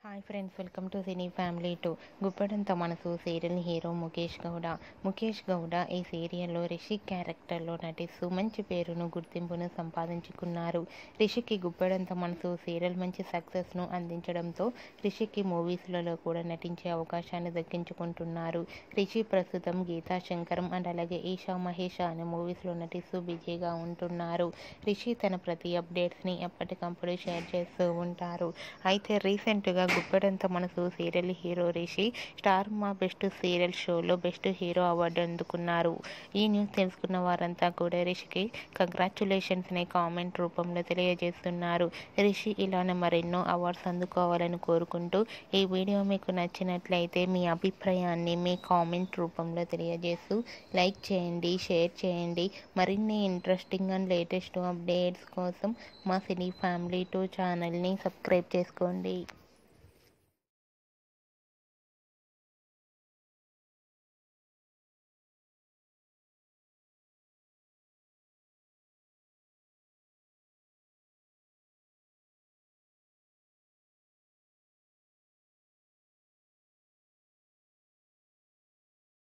Hi friends, welcome to cine family 2. Guppedantha మనసు serial hero Mukesh Gowda ఈ సీరియల్లో రిషి క్యారెక్టర్లో నటిస్తూ మంచి పేరును గుర్తింపును సంపాదించుకున్నారు. రిషికి గుప్పడంత మనసు సీరియల్ మంచి సక్సెస్ను అందించడంతో రిషికి మూవీస్లలో కూడా నటించే అవకాశాన్ని దక్కించుకుంటున్నారు. రిషి ప్రస్తుతం గీతా శంకరం అండ్ అలాగే ఈషా మహేష అనే మూవీస్లో నటిస్తూ బిజీగా ఉంటున్నారు. రిషి తన ప్రతి అప్డేట్స్ని ఎప్పటికప్పుడు షేర్ చేస్తూ ఉంటారు. అయితే రీసెంట్గా గుప్పడంత మనసు సీరియల్ హీరో రిషి స్టార్ మా బెస్ట్ సీరియల్ షోలో బెస్ట్ హీరో అవార్డు అందుకున్నారు. ఈ న్యూస్ తెలుసుకున్న వారంతా కూడా రిషికి కంగ్రాచ్యులేషన్స్ అనే కామెంట్ రూపంలో తెలియజేస్తున్నారు. రిషి ఇలానే మరెన్నో అవార్డ్స్ అందుకోవాలని కోరుకుంటూ ఈ వీడియో మీకు నచ్చినట్లయితే మీ అభిప్రాయాన్ని మీ కామెంట్ రూపంలో తెలియజేస్తూ లైక్ చేయండి, షేర్ చేయండి. మరిన్ని ఇంట్రెస్టింగ్ అండ్ లేటెస్ట్ అప్డేట్స్ కోసం మా సినీ ఫ్యామిలీ 2 ఛానల్ని సబ్స్క్రైబ్ చేసుకోండి.